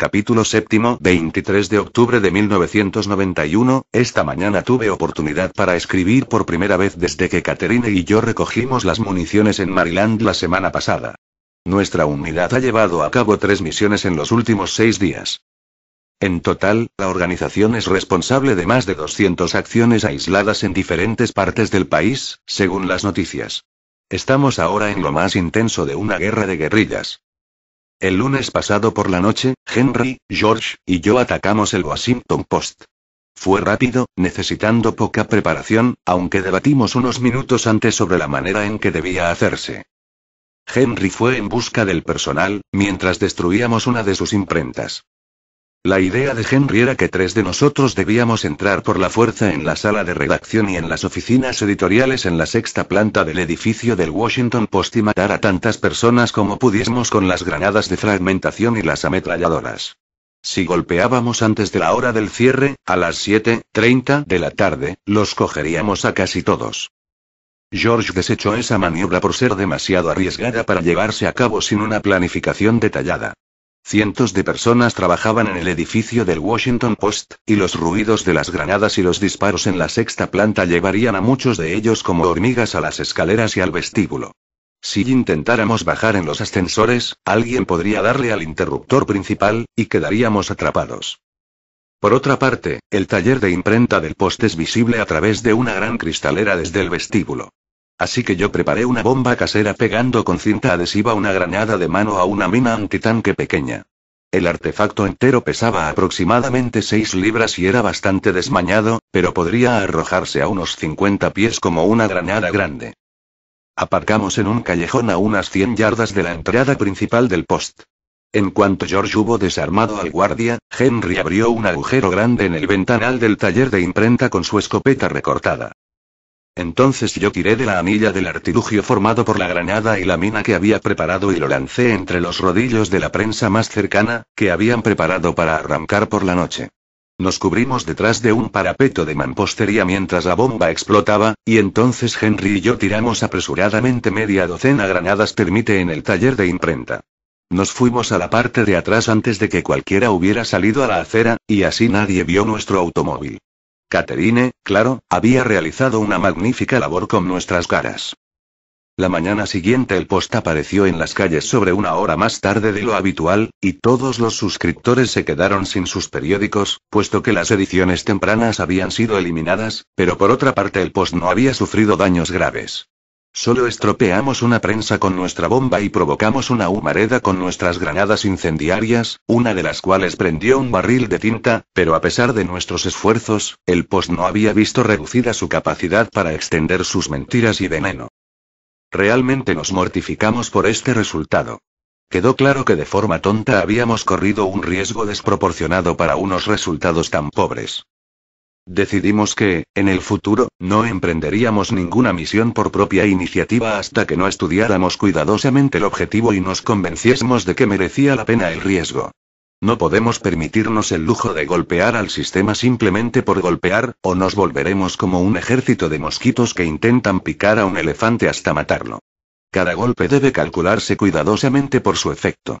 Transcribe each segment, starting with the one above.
Capítulo séptimo, 23 de octubre de 1991, esta mañana tuve oportunidad para escribir por primera vez desde que Catherine y yo recogimos las municiones en Maryland la semana pasada. Nuestra unidad ha llevado a cabo 3 misiones en los últimos 6 días. En total, la organización es responsable de más de 200 acciones aisladas en diferentes partes del país, según las noticias. Estamos ahora en lo más intenso de una guerra de guerrillas. El lunes pasado por la noche, Henry, George y yo atacamos el Washington Post. Fue rápido, necesitando poca preparación, aunque debatimos unos minutos antes sobre la manera en que debía hacerse. Henry fue en busca del personal, mientras destruíamos una de sus imprentas. La idea de Henry era que 3 de nosotros debíamos entrar por la fuerza en la sala de redacción y en las oficinas editoriales en la 6ª planta del edificio del Washington Post y matar a tantas personas como pudiésemos con las granadas de fragmentación y las ametralladoras. Si golpeábamos antes de la hora del cierre, a las 7:30 de la tarde, los cogeríamos a casi todos. George desechó esa maniobra por ser demasiado arriesgada para llevarse a cabo sin una planificación detallada. Cientos de personas trabajaban en el edificio del Washington Post, y los ruidos de las granadas y los disparos en la 6ª planta llevarían a muchos de ellos como hormigas a las escaleras y al vestíbulo. Si intentáramos bajar en los ascensores, alguien podría darle al interruptor principal, y quedaríamos atrapados. Por otra parte, el taller de imprenta del Post es visible a través de una gran cristalera desde el vestíbulo. Así que yo preparé una bomba casera pegando con cinta adhesiva una granada de mano a una mina antitanque pequeña. El artefacto entero pesaba aproximadamente 6 libras y era bastante desmañado, pero podría arrojarse a unos 50 pies como una granada grande. Aparcamos en un callejón a unas 100 yardas de la entrada principal del Post. En cuanto George hubo desarmado al guardia, Henry abrió un agujero grande en el ventanal del taller de imprenta con su escopeta recortada. Entonces yo tiré de la anilla del artilugio formado por la granada y la mina que había preparado y lo lancé entre los rodillos de la prensa más cercana, que habían preparado para arrancar por la noche. Nos cubrimos detrás de un parapeto de mampostería mientras la bomba explotaba, y entonces Henry y yo tiramos apresuradamente media docena granadas termite en el taller de imprenta. Nos fuimos a la parte de atrás antes de que cualquiera hubiera salido a la acera, y así nadie vio nuestro automóvil. Catherine, claro, había realizado una magnífica labor con nuestras caras. La mañana siguiente el Post apareció en las calles sobre una hora más tarde de lo habitual, y todos los suscriptores se quedaron sin sus periódicos, puesto que las ediciones tempranas habían sido eliminadas, pero por otra parte el Post no había sufrido daños graves. Solo estropeamos una prensa con nuestra bomba y provocamos una humareda con nuestras granadas incendiarias, una de las cuales prendió un barril de tinta, pero a pesar de nuestros esfuerzos, el Post no había visto reducida su capacidad para extender sus mentiras y veneno. Realmente nos mortificamos por este resultado. Quedó claro que de forma tonta habíamos corrido un riesgo desproporcionado para unos resultados tan pobres. Decidimos que, en el futuro, no emprenderíamos ninguna misión por propia iniciativa hasta que no estudiáramos cuidadosamente el objetivo y nos convenciésemos de que merecía la pena el riesgo. No podemos permitirnos el lujo de golpear al sistema simplemente por golpear, o nos volveremos como un ejército de mosquitos que intentan picar a un elefante hasta matarlo. Cada golpe debe calcularse cuidadosamente por su efecto.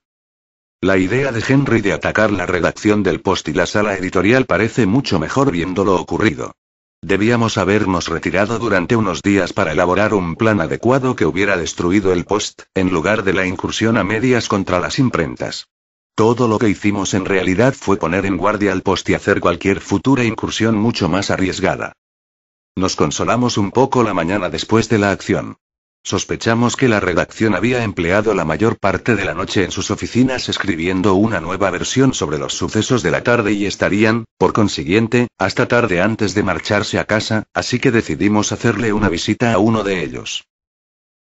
La idea de Henry de atacar la redacción del Post y la sala editorial parece mucho mejor viendo lo ocurrido. Debíamos habernos retirado durante unos días para elaborar un plan adecuado que hubiera destruido el Post, en lugar de la incursión a medias contra las imprentas. Todo lo que hicimos en realidad fue poner en guardia al Post y hacer cualquier futura incursión mucho más arriesgada. Nos consolamos un poco la mañana después de la acción. Sospechamos que la redacción había empleado la mayor parte de la noche en sus oficinas escribiendo una nueva versión sobre los sucesos de la tarde y estarían, por consiguiente, hasta tarde antes de marcharse a casa, así que decidimos hacerle una visita a uno de ellos.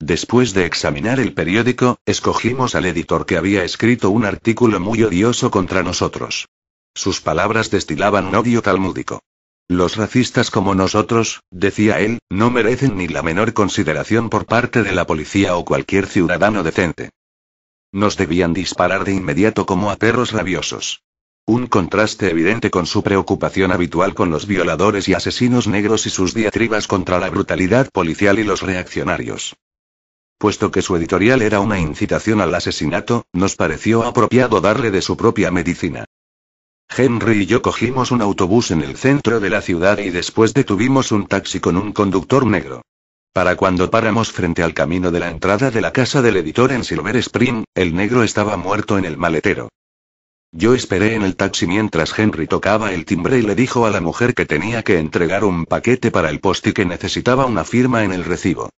Después de examinar el periódico, escogimos al editor que había escrito un artículo muy odioso contra nosotros. Sus palabras destilaban un odio talmúdico. Los racistas como nosotros, decía él, no merecen ni la menor consideración por parte de la policía o cualquier ciudadano decente. Nos debían disparar de inmediato como a perros rabiosos. Un contraste evidente con su preocupación habitual con los violadores y asesinos negros y sus diatribas contra la brutalidad policial y los reaccionarios. Puesto que su editorial era una incitación al asesinato, nos pareció apropiado darle de su propia medicina. Henry y yo cogimos un autobús en el centro de la ciudad y después detuvimos un taxi con un conductor negro. Para cuando paramos frente al camino de la entrada de la casa del editor en Silver Spring, el negro estaba muerto en el maletero. Yo esperé en el taxi mientras Henry tocaba el timbre y le dijo a la mujer que tenía que entregar un paquete para el post y que necesitaba una firma en el recibo.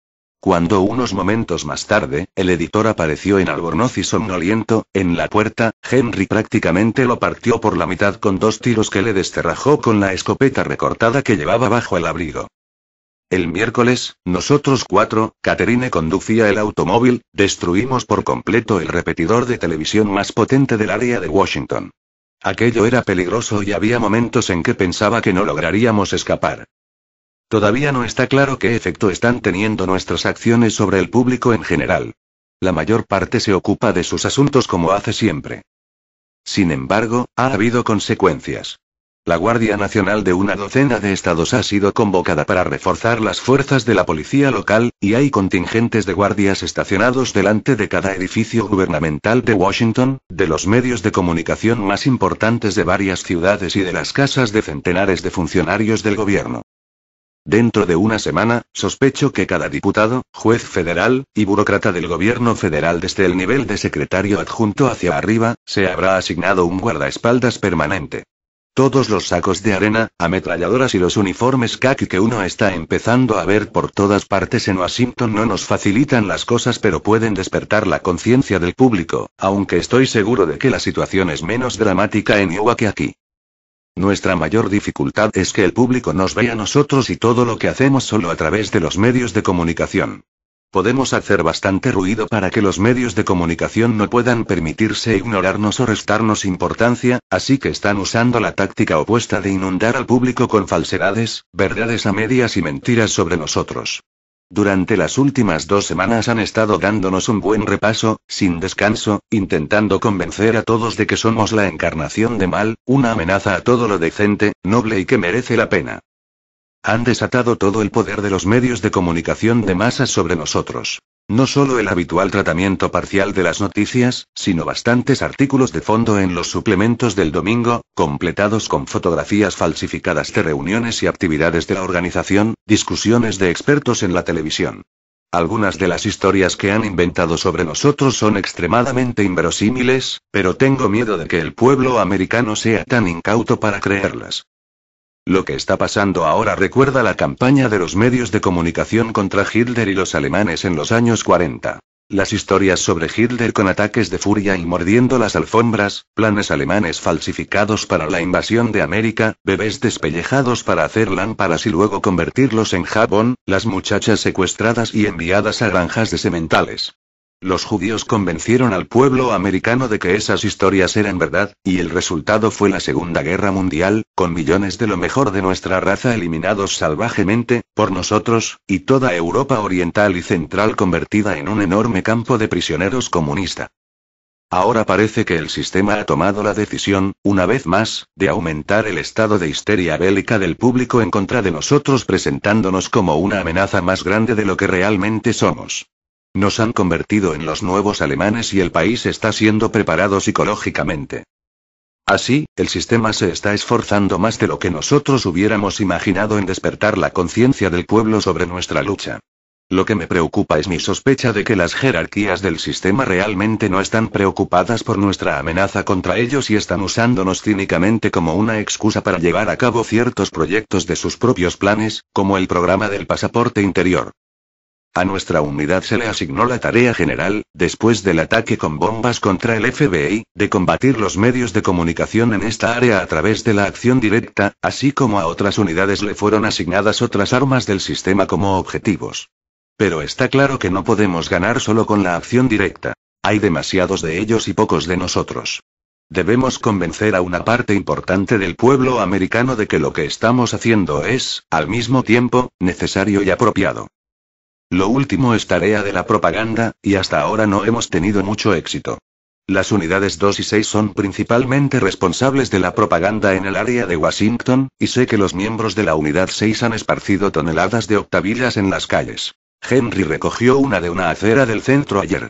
Cuando unos momentos más tarde, el editor apareció en albornoz y somnoliento, en la puerta, Henry prácticamente lo partió por la mitad con 2 tiros que le descerrajó con la escopeta recortada que llevaba bajo el abrigo. El miércoles, nosotros 4, Catherine conducía el automóvil, destruimos por completo el repetidor de televisión más potente del área de Washington. Aquello era peligroso y había momentos en que pensaba que no lograríamos escapar. Todavía no está claro qué efecto están teniendo nuestras acciones sobre el público en general. La mayor parte se ocupa de sus asuntos como hace siempre. Sin embargo, ha habido consecuencias. La Guardia Nacional de una docena de estados ha sido convocada para reforzar las fuerzas de la policía local, y hay contingentes de guardias estacionados delante de cada edificio gubernamental de Washington, de los medios de comunicación más importantes de varias ciudades y de las casas de centenares de funcionarios del gobierno. Dentro de una semana, sospecho que cada diputado, juez federal, y burócrata del gobierno federal desde el nivel de secretario adjunto hacia arriba, se habrá asignado un guardaespaldas permanente. Todos los sacos de arena, ametralladoras y los uniformes khaki que uno está empezando a ver por todas partes en Washington no nos facilitan las cosas pero pueden despertar la conciencia del público, aunque estoy seguro de que la situación es menos dramática en Iowa que aquí. Nuestra mayor dificultad es que el público nos vea a nosotros y todo lo que hacemos solo a través de los medios de comunicación. Podemos hacer bastante ruido para que los medios de comunicación no puedan permitirse ignorarnos o restarnos importancia, así que están usando la táctica opuesta de inundar al público con falsedades, verdades a medias y mentiras sobre nosotros. Durante las últimas 2 semanas han estado dándonos un buen repaso, sin descanso, intentando convencer a todos de que somos la encarnación de mal, una amenaza a todo lo decente, noble y que merece la pena. Han desatado todo el poder de los medios de comunicación de masas sobre nosotros. No solo el habitual tratamiento parcial de las noticias, sino bastantes artículos de fondo en los suplementos del domingo, completados con fotografías falsificadas de reuniones y actividades de la organización, discusiones de expertos en la televisión. Algunas de las historias que han inventado sobre nosotros son extremadamente inverosímiles, pero tengo miedo de que el pueblo americano sea tan incauto para creerlas. Lo que está pasando ahora recuerda la campaña de los medios de comunicación contra Hitler y los alemanes en los años 40. Las historias sobre Hitler con ataques de furia y mordiendo las alfombras, planes alemanes falsificados para la invasión de América, bebés despellejados para hacer lámparas y luego convertirlos en jabón, las muchachas secuestradas y enviadas a granjas de sementales. Los judíos convencieron al pueblo americano de que esas historias eran verdad, y el resultado fue la Segunda Guerra Mundial, con millones de lo mejor de nuestra raza eliminados salvajemente, por nosotros, y toda Europa oriental y central convertida en un enorme campo de prisioneros comunista. Ahora parece que el sistema ha tomado la decisión, una vez más, de aumentar el estado de histeria bélica del público en contra de nosotros presentándonos como una amenaza más grande de lo que realmente somos. Nos han convertido en los nuevos alemanes y el país está siendo preparado psicológicamente. Así, el sistema se está esforzando más de lo que nosotros hubiéramos imaginado en despertar la conciencia del pueblo sobre nuestra lucha. Lo que me preocupa es mi sospecha de que las jerarquías del sistema realmente no están preocupadas por nuestra amenaza contra ellos y están usándonos cínicamente como una excusa para llevar a cabo ciertos proyectos de sus propios planes, como el programa del pasaporte interior. A nuestra unidad se le asignó la tarea general, después del ataque con bombas contra el FBI, de combatir los medios de comunicación en esta área a través de la acción directa, así como a otras unidades le fueron asignadas otras armas del sistema como objetivos. Pero está claro que no podemos ganar solo con la acción directa. Hay demasiados de ellos y pocos de nosotros. Debemos convencer a una parte importante del pueblo americano de que lo que estamos haciendo es, al mismo tiempo, necesario y apropiado. Lo último es tarea de la propaganda, y hasta ahora no hemos tenido mucho éxito. Las unidades 2 y 6 son principalmente responsables de la propaganda en el área de Washington, y sé que los miembros de la unidad 6 han esparcido toneladas de octavillas en las calles. Henry recogió una de una acera del centro ayer.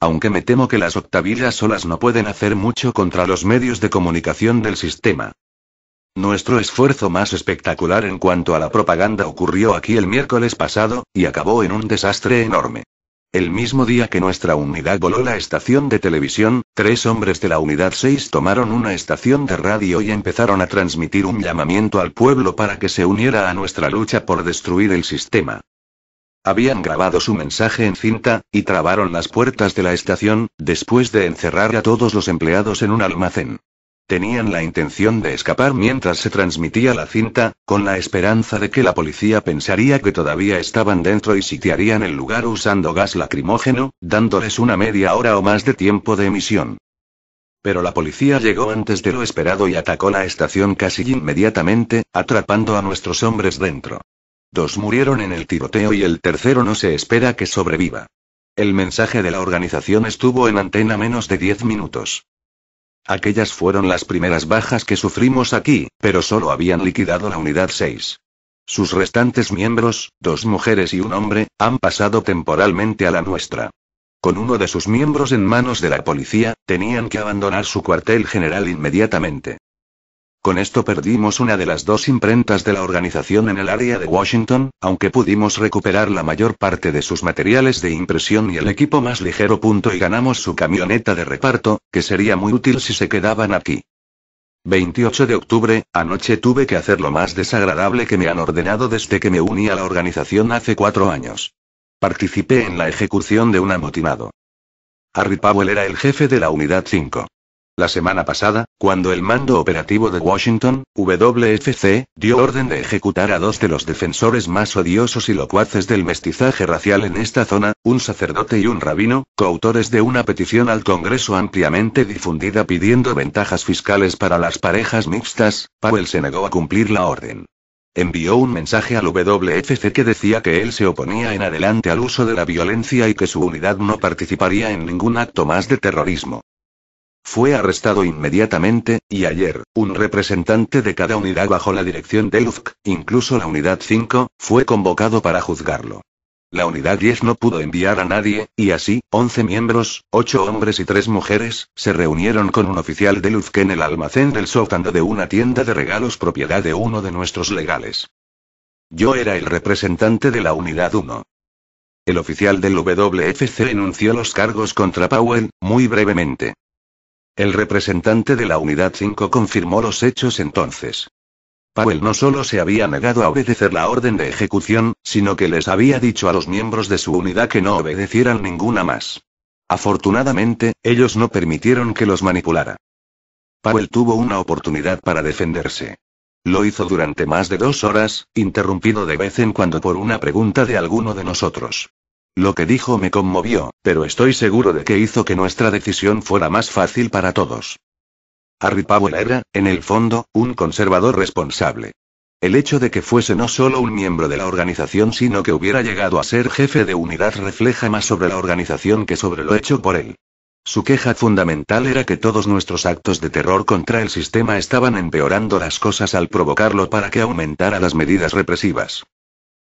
Aunque me temo que las octavillas solas no pueden hacer mucho contra los medios de comunicación del sistema. Nuestro esfuerzo más espectacular en cuanto a la propaganda ocurrió aquí el miércoles pasado, y acabó en un desastre enorme. El mismo día que nuestra unidad voló la estación de televisión, 3 hombres de la unidad 6 tomaron una estación de radio y empezaron a transmitir un llamamiento al pueblo para que se uniera a nuestra lucha por destruir el sistema. Habían grabado su mensaje en cinta, y trabaron las puertas de la estación, después de encerrar a todos los empleados en un almacén. Tenían la intención de escapar mientras se transmitía la cinta, con la esperanza de que la policía pensaría que todavía estaban dentro y sitiarían el lugar usando gas lacrimógeno, dándoles una media hora o más de tiempo de emisión. Pero la policía llegó antes de lo esperado y atacó la estación casi inmediatamente, atrapando a nuestros hombres dentro. 2 murieron en el tiroteo y el tercero no se espera que sobreviva. El mensaje de la organización estuvo en antena menos de 10 minutos. Aquellas fueron las primeras bajas que sufrimos aquí, pero solo habían liquidado la unidad 6. Sus restantes miembros, 2 mujeres y un hombre, han pasado temporalmente a la nuestra. Con uno de sus miembros en manos de la policía, tenían que abandonar su cuartel general inmediatamente. Con esto perdimos una de las 2 imprentas de la organización en el área de Washington, aunque pudimos recuperar la mayor parte de sus materiales de impresión y el equipo más ligero. Y ganamos su camioneta de reparto, que sería muy útil si se quedaban aquí. 28 de octubre, anoche tuve que hacer lo más desagradable que me han ordenado desde que me uní a la organización hace 4 años. Participé en la ejecución de un amotinado. Harry Powell era el jefe de la unidad 5. La semana pasada, cuando el mando operativo de Washington, WFC, dio orden de ejecutar a 2 de los defensores más odiosos y locuaces del mestizaje racial en esta zona, un sacerdote y un rabino, coautores de una petición al Congreso ampliamente difundida pidiendo ventajas fiscales para las parejas mixtas, Powell se negó a cumplir la orden. Envió un mensaje al WFC que decía que él se oponía en adelante al uso de la violencia y que su unidad no participaría en ningún acto más de terrorismo. Fue arrestado inmediatamente, y ayer, un representante de cada unidad bajo la dirección de LUFC, incluso la unidad 5, fue convocado para juzgarlo. La unidad 10 no pudo enviar a nadie, y así, 11 miembros, 8 hombres y 3 mujeres, se reunieron con un oficial de LUFC en el almacén del sótano de una tienda de regalos propiedad de uno de nuestros legales. Yo era el representante de la unidad 1. El oficial del WFC enunció los cargos contra Powell, muy brevemente. El representante de la unidad 5 confirmó los hechos entonces. Powell no solo se había negado a obedecer la orden de ejecución, sino que les había dicho a los miembros de su unidad que no obedecieran ninguna más. Afortunadamente, ellos no permitieron que los manipulara. Powell tuvo una oportunidad para defenderse. Lo hizo durante más de 2 horas, interrumpido de vez en cuando por una pregunta de alguno de nosotros. Lo que dijo me conmovió, pero estoy seguro de que hizo que nuestra decisión fuera más fácil para todos. Harry Powell era, en el fondo, un conservador responsable. El hecho de que fuese no solo un miembro de la organización sino que hubiera llegado a ser jefe de unidad refleja más sobre la organización que sobre lo hecho por él. Su queja fundamental era que todos nuestros actos de terror contra el sistema estaban empeorando las cosas al provocarlo para que aumentara las medidas represivas.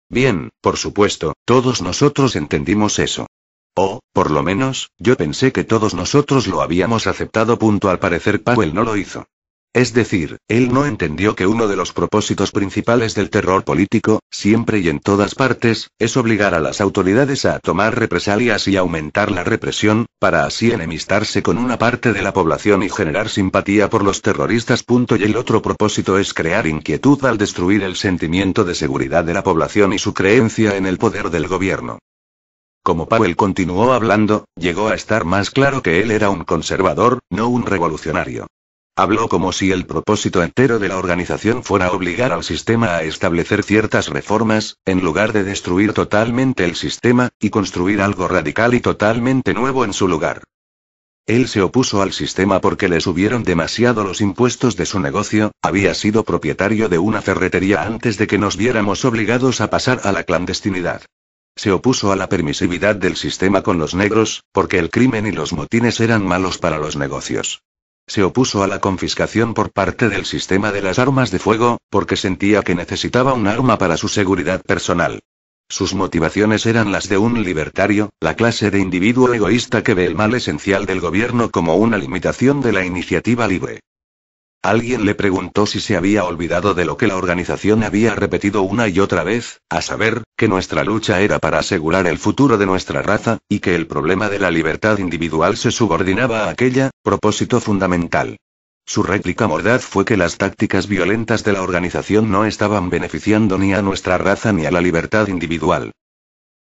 Bien, por supuesto, todos nosotros entendimos eso. O, por lo menos, yo pensé que todos nosotros lo habíamos aceptado. Al parecer Powell no lo hizo. Es decir, él no entendió que uno de los propósitos principales del terror político, siempre y en todas partes, es obligar a las autoridades a tomar represalias y aumentar la represión, para así enemistarse con una parte de la población y generar simpatía por los terroristas. Y el otro propósito es crear inquietud al destruir el sentimiento de seguridad de la población y su creencia en el poder del gobierno. Como Powell continuó hablando, llegó a estar más claro que él era un conservador, no un revolucionario. Habló como si el propósito entero de la organización fuera obligar al sistema a establecer ciertas reformas, en lugar de destruir totalmente el sistema, y construir algo radical y totalmente nuevo en su lugar. Él se opuso al sistema porque le subieron demasiado los impuestos de su negocio, había sido propietario de una ferretería antes de que nos viéramos obligados a pasar a la clandestinidad. Se opuso a la permisividad del sistema con los negros, porque el crimen y los motines eran malos para los negocios. Se opuso a la confiscación por parte del sistema de las armas de fuego, porque sentía que necesitaba un arma para su seguridad personal. Sus motivaciones eran las de un libertario, la clase de individuo egoísta que ve el mal esencial del gobierno como una limitación de la iniciativa libre. Alguien le preguntó si se había olvidado de lo que la organización había repetido una y otra vez, a saber, que nuestra lucha era para asegurar el futuro de nuestra raza, y que el problema de la libertad individual se subordinaba a aquella, propósito fundamental. Su réplica mordaz fue que las tácticas violentas de la organización no estaban beneficiando ni a nuestra raza ni a la libertad individual.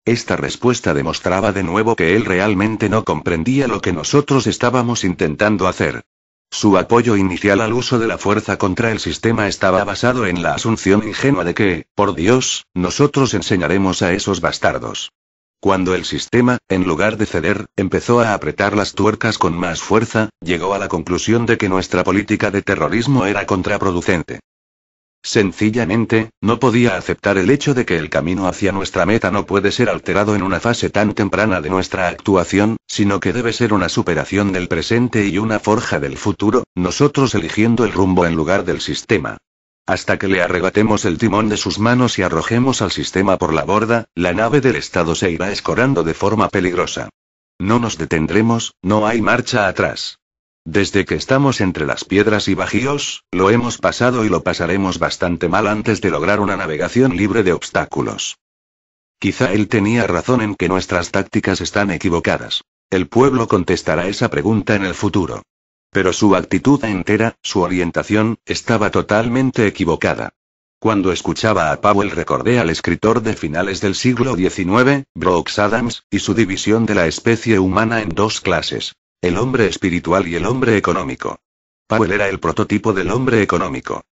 Esta respuesta demostraba de nuevo que él realmente no comprendía lo que nosotros estábamos intentando hacer. Su apoyo inicial al uso de la fuerza contra el sistema estaba basado en la asunción ingenua de que, por Dios, nosotros enseñaremos a esos bastardos. Cuando el sistema, en lugar de ceder, empezó a apretar las tuercas con más fuerza, llegó a la conclusión de que nuestra política de terrorismo era contraproducente. Sencillamente, no podía aceptar el hecho de que el camino hacia nuestra meta no puede ser alterado en una fase tan temprana de nuestra actuación, sino que debe ser una superación del presente y una forja del futuro, nosotros eligiendo el rumbo en lugar del sistema. Hasta que le arrebatemos el timón de sus manos y arrojemos al sistema por la borda, la nave del Estado se irá escorando de forma peligrosa. No nos detendremos, no hay marcha atrás. Desde que estamos entre las piedras y bajíos, lo hemos pasado y lo pasaremos bastante mal antes de lograr una navegación libre de obstáculos. Quizá él tenía razón en que nuestras tácticas están equivocadas. El pueblo contestará esa pregunta en el futuro. Pero su actitud entera, su orientación, estaba totalmente equivocada. Cuando escuchaba a Powell recordé al escritor de finales del siglo XIX, Brooks Adams, y su división de la especie humana en dos clases: el hombre espiritual y el hombre económico. Powell era el prototipo del hombre económico.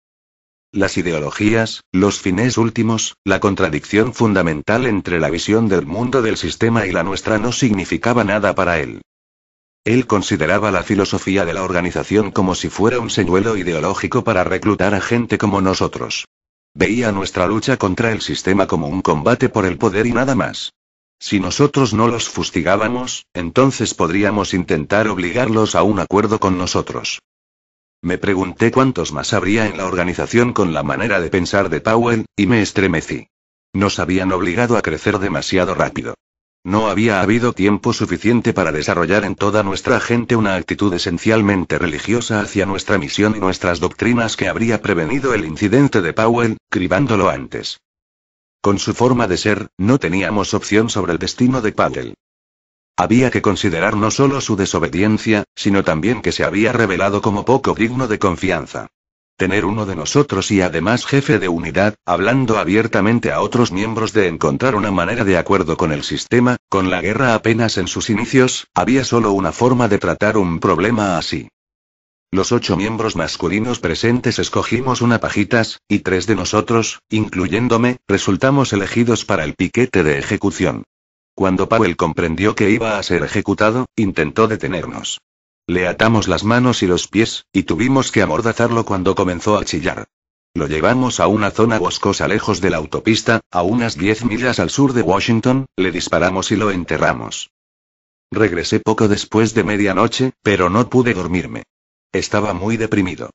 Las ideologías, los fines últimos, la contradicción fundamental entre la visión del mundo del sistema y la nuestra no significaba nada para él. Él consideraba la filosofía de la organización como si fuera un señuelo ideológico para reclutar a gente como nosotros. Veía nuestra lucha contra el sistema como un combate por el poder y nada más. Si nosotros no los fustigábamos, entonces podríamos intentar obligarlos a un acuerdo con nosotros. Me pregunté cuántos más habría en la organización con la manera de pensar de Powell, y me estremecí. Nos habían obligado a crecer demasiado rápido. No había habido tiempo suficiente para desarrollar en toda nuestra gente una actitud esencialmente religiosa hacia nuestra misión y nuestras doctrinas que habría prevenido el incidente de Powell, cribándolo antes. Con su forma de ser, no teníamos opción sobre el destino de Powell. Había que considerar no solo su desobediencia, sino también que se había revelado como poco digno de confianza. Tener uno de nosotros y además jefe de unidad, hablando abiertamente a otros miembros de encontrar una manera de acuerdo con el sistema, con la guerra apenas en sus inicios, había solo una forma de tratar un problema así. Los 8 miembros masculinos presentes escogimos una pajitas, y 3 de nosotros, incluyéndome, resultamos elegidos para el piquete de ejecución. Cuando Powell comprendió que iba a ser ejecutado, intentó detenernos. Le atamos las manos y los pies, y tuvimos que amordazarlo cuando comenzó a chillar. Lo llevamos a una zona boscosa lejos de la autopista, a unas 10 millas al sur de Washington, le disparamos y lo enterramos. Regresé poco después de medianoche, pero no pude dormirme. Estaba muy deprimido.